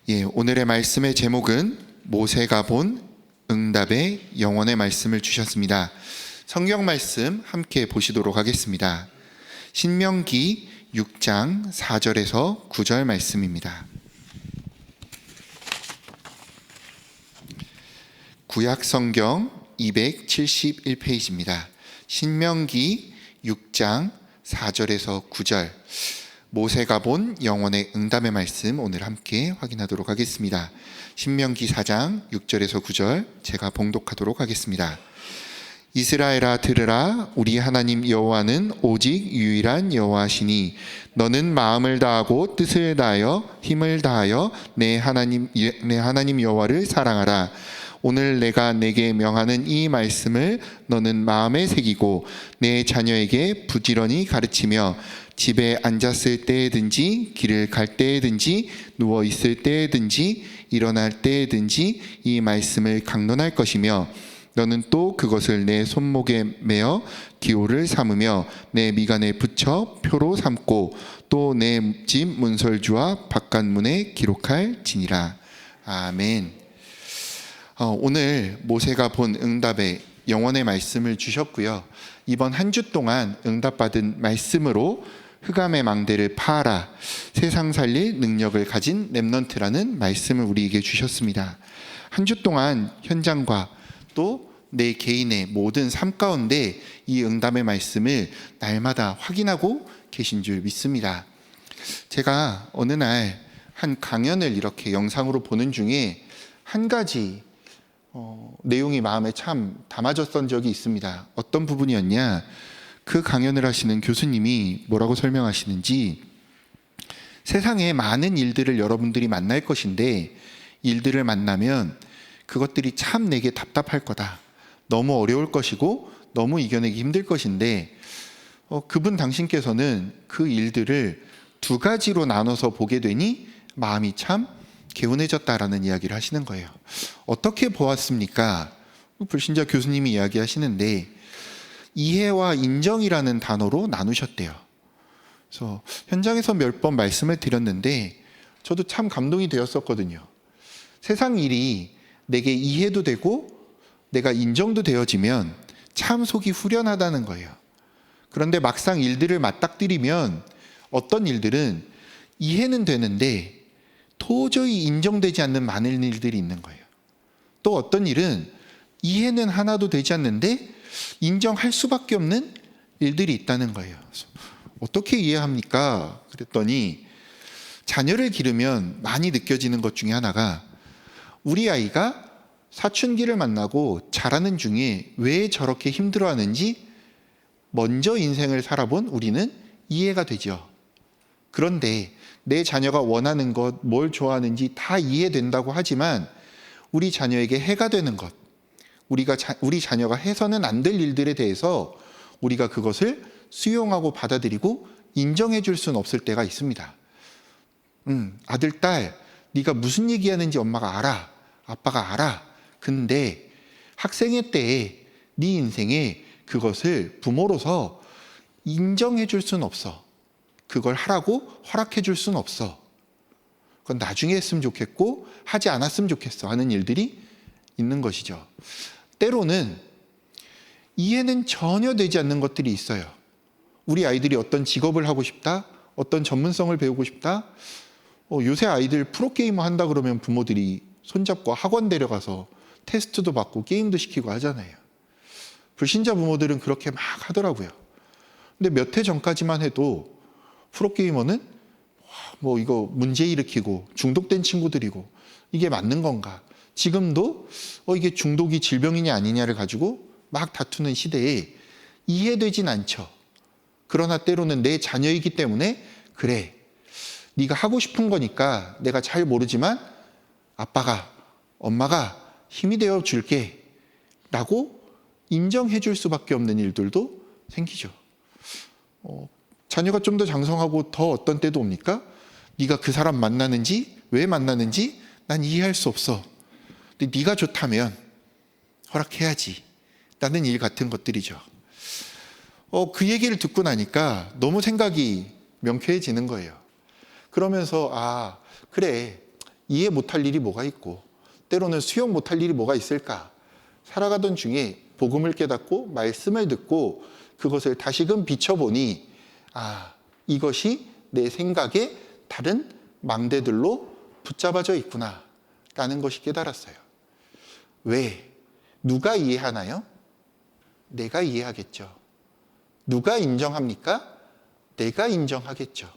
오늘의 말씀의 제목은 모세가 본 응답의 영원의 말씀을 주셨습니다. 성경 말씀 함께 보시도록 하겠습니다. 신명기 6장 4절에서 9절 말씀입니다. 구약 성경 271페이지입니다. 신명기 6장 4절에서 9절, 모세가 본 영원의 응답의 말씀 오늘 함께 확인하도록 하겠습니다. 신명기 4장 6절에서 9절 제가 봉독하도록 하겠습니다. 이스라엘아 들으라, 우리 하나님 여호와는 오직 유일한 여호와시니 너는 마음을 다하고 뜻을 다하여 힘을 다하여 내 하나님 여호와를 사랑하라. 오늘 내가 내게 명하는 이 말씀을 너는 마음에 새기고 내 자녀에게 부지런히 가르치며 집에 앉았을 때에든지 길을 갈 때에든지 누워 있을 때에든지 일어날 때에든지 이 말씀을 강론할 것이며 너는 또 그것을 내 손목에 매어 기호를 삼으며 내 미간에 붙여 표로 삼고 또 내 집 문설주와 바깥문에 기록할지니라. 아멘. 오늘 모세가 본 응답의 영원의 말씀을 주셨고요. 이번 한 주 동안 응답받은 말씀으로 흑암의 망대를 파하라, 세상 살릴 능력을 가진 렘넌트라는 말씀을 우리에게 주셨습니다. 한 주 동안 현장과 또 내 개인의 모든 삶 가운데 이 응답의 말씀을 날마다 확인하고 계신 줄 믿습니다. 제가 어느 날 한 강연을 이렇게 영상으로 보는 중에 한 가지 내용이 마음에 참 담아졌던 적이 있습니다. 어떤 부분이었냐? 그 강연을 하시는 교수님이 뭐라고 설명하시는지, 세상에 많은 일들을 여러분들이 만날 것인데 일들을 만나면 그것들이 참 내게 답답할 거다, 너무 어려울 것이고 너무 이겨내기 힘들 것인데 그분 당신께서는 그 일들을 두 가지로 나눠서 보게 되니 마음이 참 개운해졌다라는 이야기를 하시는 거예요. 어떻게 보았습니까? 불신자 교수님이 이야기하시는데 이해와 인정이라는 단어로 나누셨대요. 그래서 현장에서 몇 번 말씀을 드렸는데 저도 참 감동이 되었었거든요. 세상 일이 내게 이해도 되고 내가 인정도 되어지면 참 속이 후련하다는 거예요. 그런데 막상 일들을 맞닥뜨리면 어떤 일들은 이해는 되는데 도저히 인정되지 않는 많은 일들이 있는 거예요. 또 어떤 일은 이해는 하나도 되지 않는데 인정할 수밖에 없는 일들이 있다는 거예요. 어떻게 이해합니까? 그랬더니 자녀를 기르면 많이 느껴지는 것 중에 하나가, 우리 아이가 사춘기를 만나고 자라는 중에 왜 저렇게 힘들어하는지 먼저 인생을 살아본 우리는 이해가 되죠. 그런데 내 자녀가 원하는 것, 뭘 좋아하는지 다 이해된다고 하지만 우리 자녀에게 해가 되는 것, 우리 자녀가 해서는 안 될 일들에 대해서 우리가 그것을 수용하고 받아들이고 인정해 줄 수는 없을 때가 있습니다. 아들, 딸, 네가 무슨 얘기하는지 엄마가 알아, 아빠가 알아. 근데 학생의 때에 네 인생에 그것을 부모로서 인정해 줄 수는 없어. 그걸 하라고 허락해 줄 수는 없어. 그건 나중에 했으면 좋겠고 하지 않았으면 좋겠어 하는 일들이 있는 것이죠. 때로는 이해는 전혀 되지 않는 것들이 있어요. 우리 아이들이 어떤 직업을 하고 싶다, 어떤 전문성을 배우고 싶다. 요새 아이들 프로게이머 한다 그러면 부모들이 손잡고 학원 데려가서 테스트도 받고 게임도 시키고 하잖아요. 불신자 부모들은 그렇게 막 하더라고요. 근데 몇 해 전까지만 해도 프로게이머는 이거 문제 일으키고 중독된 친구들이고 이게 맞는 건가? 지금도 이게 중독이 질병이냐 아니냐를 가지고 막 다투는 시대에 이해되진 않죠. 그러나 때로는 내 자녀이기 때문에, 그래, 네가 하고 싶은 거니까 내가 잘 모르지만 아빠가, 엄마가 힘이 되어 줄게 라고 인정해 줄 수밖에 없는 일들도 생기죠. 자녀가 좀 더 장성하고 더 어떤 때도 옵니까? 네가 그 사람 만나는지 왜 만나는지 난 이해할 수 없어. 근데 네가 좋다면 허락해야지 라는 일 같은 것들이죠. 그 얘기를 듣고 나니까 너무 생각이 명쾌해지는 거예요. 그러면서 그래, 이해 못할 일이 뭐가 있고 때로는 수용 못할 일이 뭐가 있을까? 살아가던 중에 복음을 깨닫고 말씀을 듣고 그것을 다시금 비춰보니 이것이 내 생각에 다른 망대들로 붙잡아져 있구나 라는 것이 깨달았어요. 왜? 누가 이해하나요? 내가 이해하겠죠. 누가 인정합니까? 내가 인정하겠죠.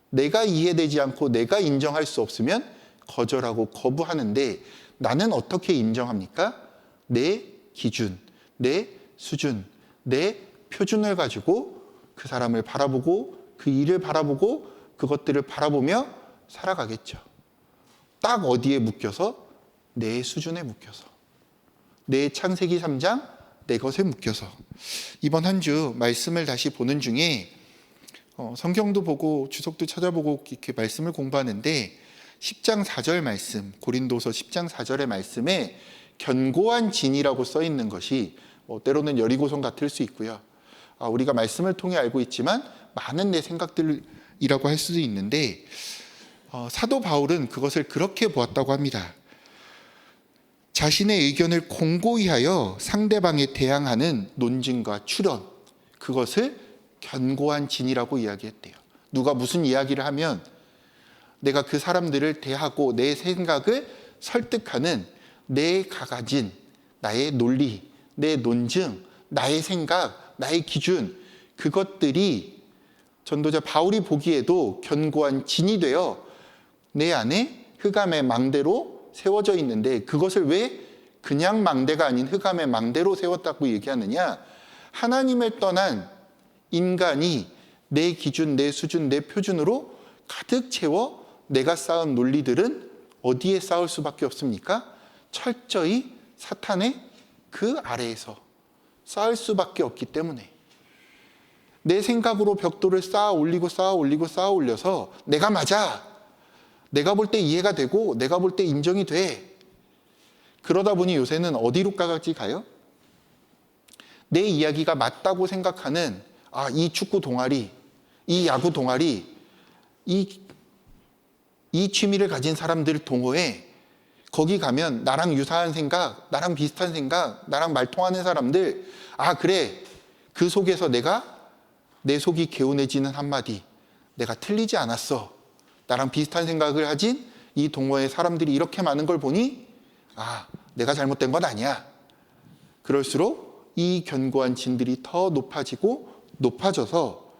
내가 이해되지 않고 내가 인정할 수 없으면 거절하고 거부하는데 나는 어떻게 인정합니까? 내 기준, 내 수준, 내 표준을 가지고 그 사람을 바라보고 그 일을 바라보고 그것들을 바라보며 살아가겠죠. 딱 어디에 묶여서? 내 수준에 묶여서. 내 창세기 3장 내 것에 묶여서. 이번 한 주 말씀을 다시 보는 중에 성경도 보고 주석도 찾아보고 이렇게 말씀을 공부하는데 10장 4절 말씀, 고린도서 10장 4절의 말씀에 견고한 진이라고 써 있는 것이 때로는 여리고성 같을 수 있고요. 우리가 말씀을 통해 알고 있지만 많은 내 생각들이라고 할 수도 있는데 사도 바울은 그것을 그렇게 보았다고 합니다. 자신의 의견을 공고히 하여 상대방에 대항하는 논증과 추론, 그것을 견고한 진이라고 이야기했대요. 누가 무슨 이야기를 하면 내가 그 사람들을 대하고 내 생각을 설득하는 내가 가진 나의 논리, 내 논증, 나의 생각, 나의 기준, 그것들이 전도자 바울이 보기에도 견고한 진이 되어 내 안에 흑암의 망대로 세워져 있는데 그것을 왜 그냥 망대가 아닌 흑암의 망대로 세웠다고 얘기하느냐? 하나님을 떠난 인간이 내 기준, 내 수준, 내 표준으로 가득 채워 내가 쌓은 논리들은 어디에 쌓을 수밖에 없습니까? 철저히 사탄의 그 아래에서 쌓을 수밖에 없기 때문에 내 생각으로 벽돌을 쌓아 올리고 쌓아 올리고 쌓아 올려서 내가 맞아, 내가 볼 때 이해가 되고 내가 볼 때 인정이 돼. 그러다 보니 요새는 어디로까지 가요? 내 이야기가 맞다고 생각하는 이 축구 동아리, 이 야구 동아리, 이 취미를 가진 사람들 동호회, 거기 가면 나랑 유사한 생각, 나랑 비슷한 생각, 나랑 말통하는 사람들, 그래, 그 속에서 내 속이 개운해지는 한마디, 내가 틀리지 않았어. 나랑 비슷한 생각을 가진 이 동호회 사람들이 이렇게 많은 걸 보니 내가 잘못된 건 아니야. 그럴수록 이 견고한 진들이 더 높아지고 높아져서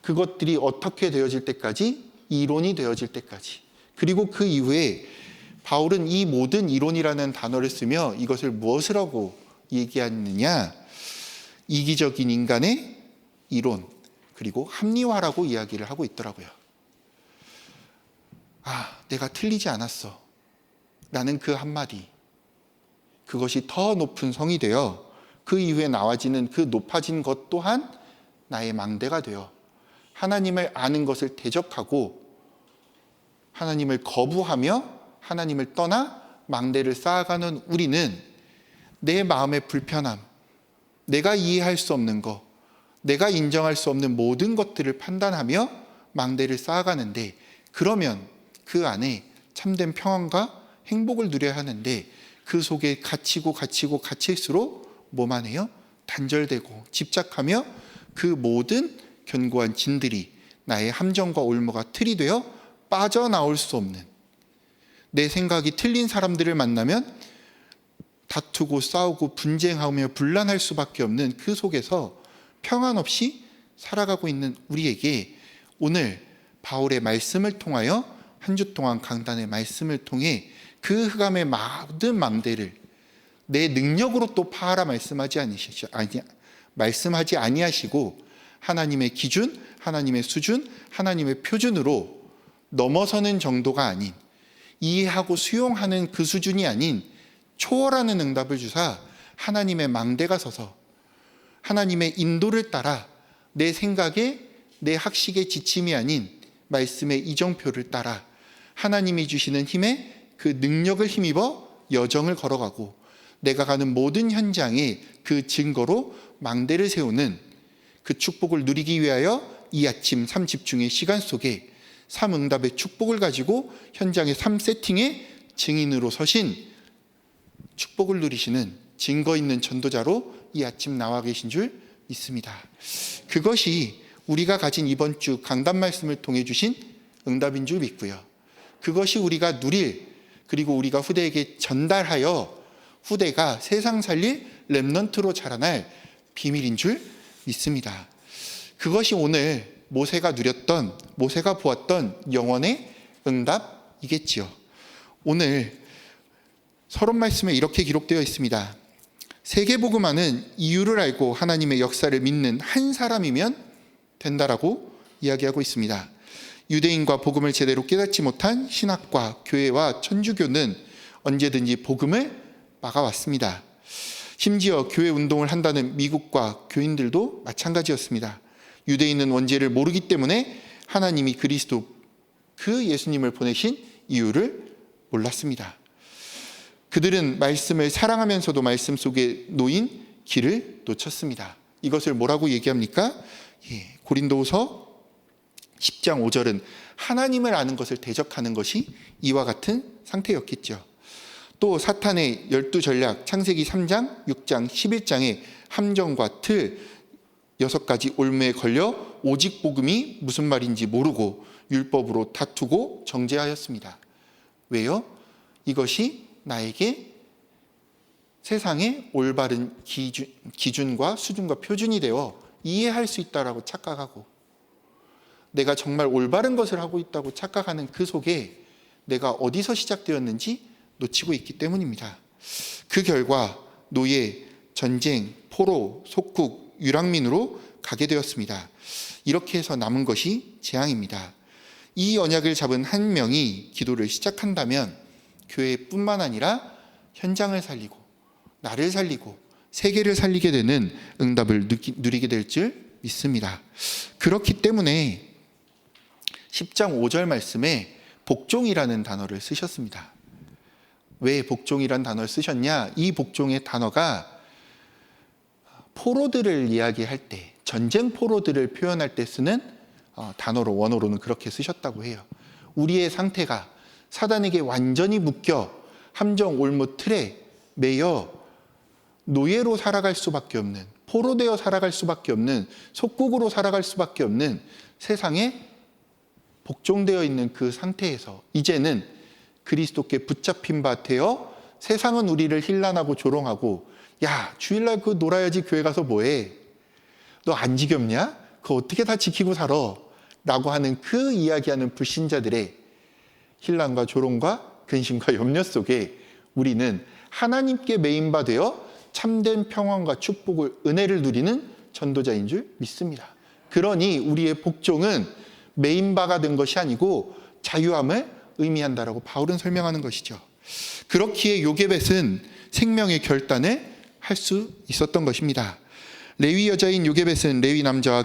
그것들이 어떻게 되어질 때까지? 이론이 되어질 때까지. 그리고 그 이후에 바울은 이 모든 이론이라는 단어를 쓰며 이것을 무엇을 하고 얘기하느냐? 이기적인 인간의 이론, 그리고 합리화라고 이야기를 하고 있더라고요. 내가 틀리지 않았어 라는 그 한마디, 그것이 더 높은 성이 되어 그 이후에 나와지는 그 높아진 것 또한 나의 망대가 되어 하나님을 아는 것을 대적하고 하나님을 거부하며 하나님을 떠나 망대를 쌓아가는 우리는 내 마음의 불편함, 내가 이해할 수 없는 것, 내가 인정할 수 없는 모든 것들을 판단하며 망대를 쌓아가는데, 그러면 그 안에 참된 평안과 행복을 누려야 하는데 그 속에 갇힐수록 뭐만 해요? 단절되고 집착하며 그 모든 견고한 진들이 나의 함정과 올무가 틀이 되어 빠져나올 수 없는, 내 생각이 틀린 사람들을 만나면 다투고 싸우고 분쟁하며 분란할 수밖에 없는 그 속에서 평안 없이 살아가고 있는 우리에게 오늘 바울의 말씀을 통하여 한 주 동안 강단의 말씀을 통해 그 흑암의 모든 망대를 내 능력으로 또 파하라 말씀하지 아니하시고 하나님의 기준, 하나님의 수준, 하나님의 표준으로 넘어서는 정도가 아닌, 이해하고 수용하는 그 수준이 아닌 초월하는 응답을 주사 하나님의 망대가 서서 하나님의 인도를 따라 내 생각에 내 학식의 지침이 아닌 말씀의 이정표를 따라 하나님이 주시는 힘에 그 능력을 힘입어 여정을 걸어가고 내가 가는 모든 현장에 그 증거로 망대를 세우는 그 축복을 누리기 위하여 이 아침 3집중의 시간 속에 3응답의 축복을 가지고 현장의 3세팅의 증인으로 서신 축복을 누리시는 증거 있는 전도자로 이 아침 나와 계신 줄 믿습니다. 그것이 우리가 가진 이번 주 강단 말씀을 통해 주신 응답인 줄 믿고요. 그것이 우리가 누릴, 그리고 우리가 후대에게 전달하여 후대가 세상 살릴 렘넌트로 자라날 비밀인 줄 믿습니다. 그것이 오늘 모세가 누렸던, 모세가 보았던 영원의 응답이겠지요. 오늘 서론 말씀에 이렇게 기록되어 있습니다. 세계복음화는 이유를 알고 하나님의 역사를 믿는 한 사람이면 된다라고 이야기하고 있습니다. 유대인과 복음을 제대로 깨닫지 못한 신학과 교회와 천주교는 언제든지 복음을 막아왔습니다. 심지어 교회 운동을 한다는 미국과 교인들도 마찬가지였습니다. 유대인은 원죄를 모르기 때문에 하나님이 그리스도, 그 예수님을 보내신 이유를 몰랐습니다. 그들은 말씀을 사랑하면서도 말씀 속에 놓인 길을 놓쳤습니다. 이것을 뭐라고 얘기합니까? 고린도후서 10장 5절은 하나님을 아는 것을 대적하는 것이 이와 같은 상태였겠죠. 또 사탄의 12전략, 창세기 3장, 6장, 11장의 함정과 틀 6가지 올무에 걸려 오직 복음이 무슨 말인지 모르고 율법으로 다투고 정죄하였습니다. 왜요? 이것이 나에게 세상의 올바른 기준과 수준과 표준이 되어 이해할 수 있다라고 착각하고, 내가 정말 올바른 것을 하고 있다고 착각하는 그 속에 내가 어디서 시작되었는지 놓치고 있기 때문입니다. 그 결과 노예, 전쟁, 포로, 속국, 유랑민으로 가게 되었습니다. 이렇게 해서 남은 것이 재앙입니다. 이 언약을 잡은 한 명이 기도를 시작한다면 교회뿐만 아니라 현장을 살리고 나를 살리고 세계를 살리게 되는 응답을 누리게 될 줄 믿습니다. 그렇기 때문에 10장 5절 말씀에 복종이라는 단어를 쓰셨습니다. 왜 복종이라는 단어를 쓰셨냐? 이 복종의 단어가 포로들을 이야기할 때, 전쟁 포로들을 표현할 때 쓰는 단어로, 원어로는 그렇게 쓰셨다고 해요. 우리의 상태가 사단에게 완전히 묶여 함정 올무 틀에 매여 노예로 살아갈 수밖에 없는, 포로되어 살아갈 수밖에 없는, 속국으로 살아갈 수밖에 없는 세상에 복종되어 있는 그 상태에서 이제는 그리스도께 붙잡힌 바 되어 세상은 우리를 힐난하고 조롱하고, 야, 주일날 그 놀아야지 교회 가서 뭐해? 너 안 지겹냐? 그거 어떻게 다 지키고 살아? 라고 하는 그 이야기하는 불신자들의 힐난과 조롱과 근심과 염려 속에 우리는 하나님께 메인바 되어 참된 평안과 축복을, 은혜를 누리는 전도자인 줄 믿습니다. 그러니 우리의 복종은 메인바가 된 것이 아니고 자유함을 의미한다라고 바울은 설명하는 것이죠. 그렇기에 요게벳은 생명의 결단을 할 수 있었던 것입니다. 레위 여자인 요게벳은 레위 남자와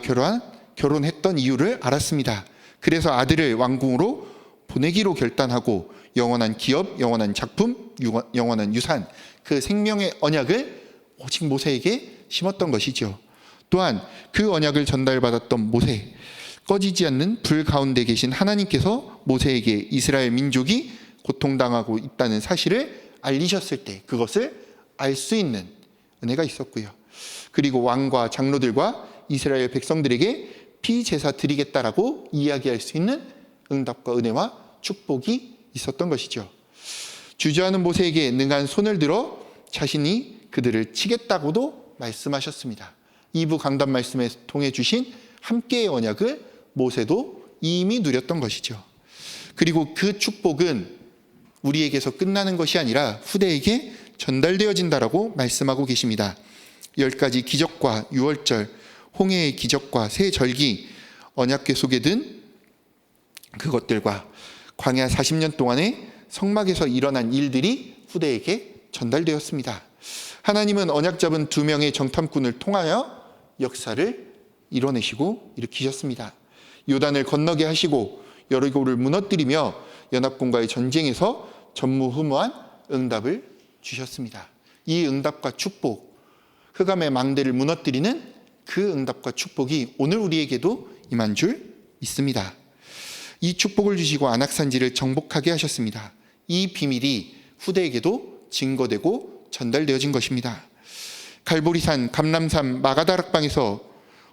결혼했던 이유를 알았습니다. 그래서 아들을 왕궁으로 보내기로 결단하고 영원한 기업, 영원한 작품, 영원한 유산, 그 생명의 언약을 오직 모세에게 심었던 것이죠. 또한 그 언약을 전달받았던 모세, 꺼지지 않는 불 가운데 계신 하나님께서 모세에게 이스라엘 민족이 고통당하고 있다는 사실을 알리셨을 때 그것을 알 수 있는 은혜가 있었고요. 그리고 왕과 장로들과 이스라엘 백성들에게 피제사 드리겠다라고 이야기할 수 있는 응답과 은혜와 축복이 있었던 것이죠. 주저하는 모세에게 능한 손을 들어 자신이 그들을 치겠다고도 말씀하셨습니다. 2부 강단 말씀에 통해 주신 함께의 언약을 모세도 이미 누렸던 것이죠. 그리고 그 축복은 우리에게서 끝나는 것이 아니라 후대에게 전달되어진다라고 말씀하고 계십니다. 10가지 기적과 유월절, 홍해의 기적과 새 절기, 언약궤 속에 든 그것들과 광야 40년 동안의 성막에서 일어난 일들이 후대에게 전달되었습니다. 하나님은 언약 잡은 2명의 정탐꾼을 통하여 역사를 이뤄내시고 일으키셨습니다. 요단을 건너게 하시고 여리고를 무너뜨리며 연합군과의 전쟁에서 전무후무한 응답을 주셨습니다. 이 응답과 축복, 흑암의 망대를 무너뜨리는 그 응답과 축복이 오늘 우리에게도 임한 줄 믿습니다. 이 축복을 주시고 안악산지를 정복하게 하셨습니다. 이 비밀이 후대에게도 증거되고 전달되어진 것입니다. 갈보리산, 감람산, 마가다락방에서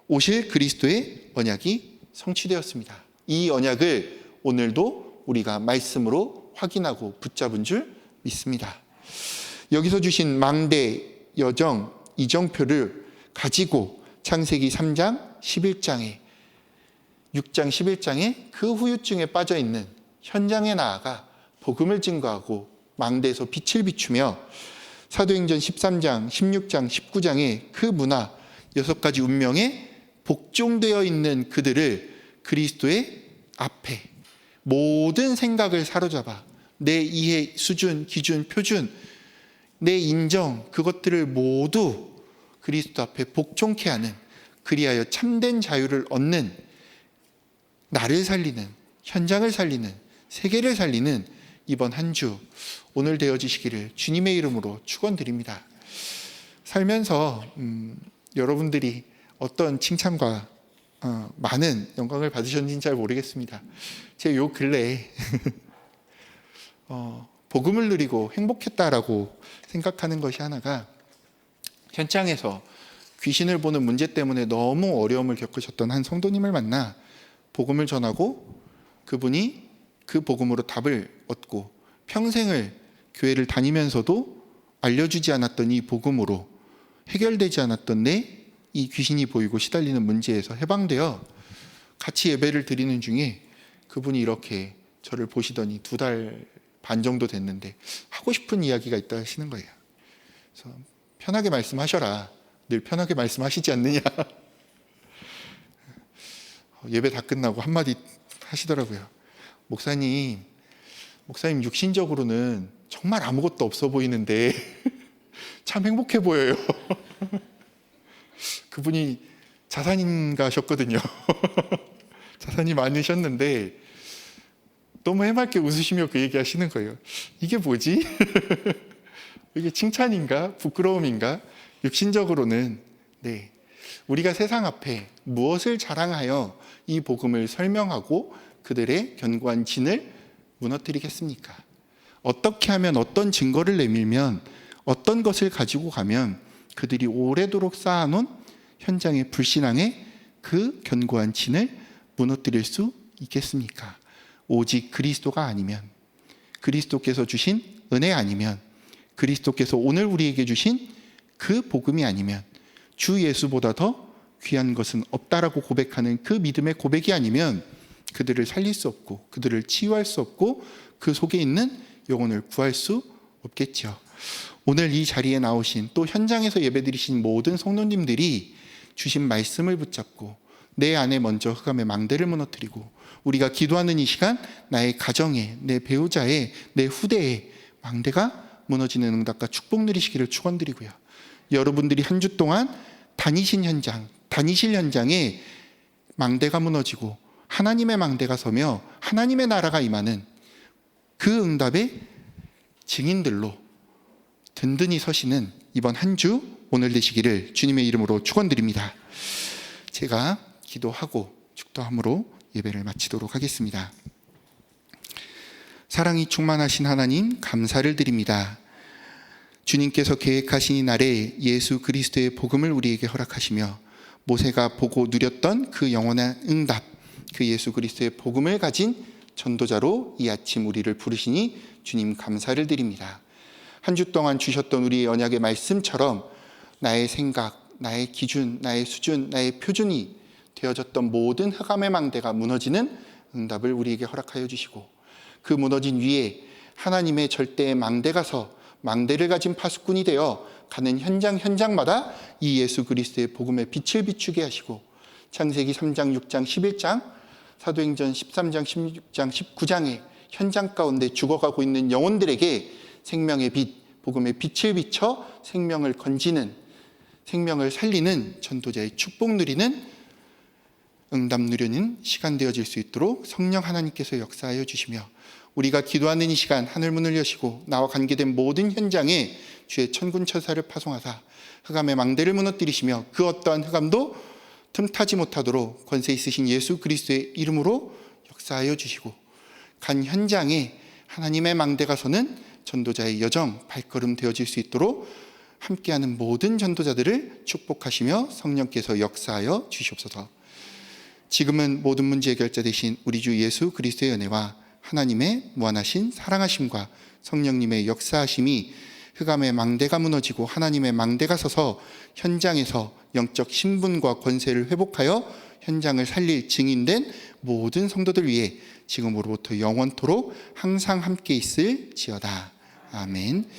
오실 그리스도의 언약이 성취되었습니다. 이 언약을 오늘도 우리가 말씀으로 확인하고 붙잡은 줄 믿습니다. 여기서 주신 망대, 여정, 이정표를 가지고 창세기 3장 11장에 6장 11장에 그 후유증에 빠져있는 현장에 나아가 복음을 증거하고 망대에서 빛을 비추며 사도행전 13장, 16장, 19장에 그 문화 6가지 운명에 복종되어 있는 그들을 그리스도의 앞에 모든 생각을 사로잡아 내 이해 수준, 기준, 표준, 내 인정 그것들을 모두 그리스도 앞에 복종케 하는, 그리하여 참된 자유를 얻는, 나를 살리는, 현장을 살리는, 세계를 살리는 이번 한 주 오늘 되어지시기를 주님의 이름으로 축원드립니다. 살면서 여러분들이 어떤 칭찬과 많은 영광을 받으셨는지는 잘 모르겠습니다. 제가 요 근래에 복음을 누리고 행복했다라고 생각하는 것이 하나가, 현장에서 귀신을 보는 문제 때문에 너무 어려움을 겪으셨던 한 성도님을 만나 복음을 전하고 그분이 그 복음으로 답을 얻고 평생을 교회를 다니면서도 알려주지 않았던 이 복음으로 해결되지 않았던 내 이 귀신이 보이고 시달리는 문제에서 해방되어 같이 예배를 드리는 중에 그분이 이렇게 저를 보시더니 2달 반 정도 됐는데 하고 싶은 이야기가 있다 하시는 거예요. 그래서 편하게 말씀하셔라. 늘 편하게 말씀하시지 않느냐. 예배 다 끝나고 한마디 하시더라고요. 목사님 육신적으로는 정말 아무것도 없어 보이는데 참 행복해 보여요. 그분이 자산인가셨거든요. 자산이 많으셨는데 너무 해맑게 웃으시며 그 얘기 하시는 거예요. 이게 뭐지? 이게 칭찬인가? 부끄러움인가? 육신적으로는 우리가 세상 앞에 무엇을 자랑하여 이 복음을 설명하고 그들의 견고한 진을 무너뜨리겠습니까? 어떻게 하면, 어떤 증거를 내밀면, 어떤 것을 가지고 가면 그들이 오래도록 쌓아놓은 현장의 불신앙의 그 견고한 진을 무너뜨릴 수 있겠습니까? 오직 그리스도가 아니면, 그리스도께서 주신 은혜 아니면, 그리스도께서 오늘 우리에게 주신 그 복음이 아니면, 주 예수보다 더 귀한 것은 없다라고 고백하는 그 믿음의 고백이 아니면 그들을 살릴 수 없고, 그들을 치유할 수 없고, 그 속에 있는 영혼을 구할 수 없겠죠. 오늘 이 자리에 나오신, 또 현장에서 예배드리신 모든 성도님들이 주신 말씀을 붙잡고 내 안에 먼저 흑암의 망대를 무너뜨리고, 우리가 기도하는 이 시간 나의 가정에, 내 배우자의, 내 후대에 망대가 무너지는 응답과 축복 누리시기를 축원드리고요. 여러분들이 한 주 동안 다니실 현장에 망대가 무너지고 하나님의 망대가 서며 하나님의 나라가 임하는 그 응답의 증인들로 든든히 서시는 이번 한 주 오늘 되시기를 주님의 이름으로 축원드립니다. 제가 기도하고 축도함으로 예배를 마치도록 하겠습니다. 사랑이 충만하신 하나님, 감사를 드립니다. 주님께서 계획하신 이 날에 예수 그리스도의 복음을 우리에게 허락하시며 모세가 보고 누렸던 그 영원한 응답, 그 예수 그리스도의 복음을 가진 전도자로 이 아침 우리를 부르시니 주님 감사를 드립니다. 한 주 동안 주셨던 우리의 언약의 말씀처럼 나의 생각, 나의 기준, 나의 수준, 나의 표준이 되어졌던 모든 흑암의 망대가 무너지는 응답을 우리에게 허락하여 주시고, 그 무너진 위에 하나님의 절대의 망대가 서 망대를 가진 파수꾼이 되어 가는 현장마다 이 예수 그리스도의 복음의 빛을 비추게 하시고, 창세기 3장, 6장, 11장, 사도행전 13장, 16장, 19장의 현장 가운데 죽어가고 있는 영혼들에게 생명의 빛, 복음의 빛을 비춰 생명을 건지는, 생명을 살리는 전도자의 축복 누리는, 응답 누리는 시간 되어질 수 있도록 성령 하나님께서 역사하여 주시며, 우리가 기도하는 이 시간 하늘문을 여시고 나와 관계된 모든 현장에 주의 천군천사를 파송하사 흑암의 망대를 무너뜨리시며 그 어떠한 흑암도 틈타지 못하도록 권세 있으신 예수 그리스도의 이름으로 역사 역사하여 주시고 간 현장에 하나님의 망대가 서는 전도자의 여정 발걸음 되어질 수 있도록 함께하는 모든 전도자들을 축복하시며 성령께서 역사하여 주시옵소서. 지금은 모든 문제 해결자 되신 우리 주 예수 그리스도의 은혜와 하나님의 무한하신 사랑하심과 성령님의 역사하심이 흑암의 망대가 무너지고 하나님의 망대가 서서 현장에서 영적 신분과 권세를 회복하여 현장을 살릴 증인된 모든 성도들 위해 지금으로부터 영원토록 항상 함께 있을지어다. 아멘.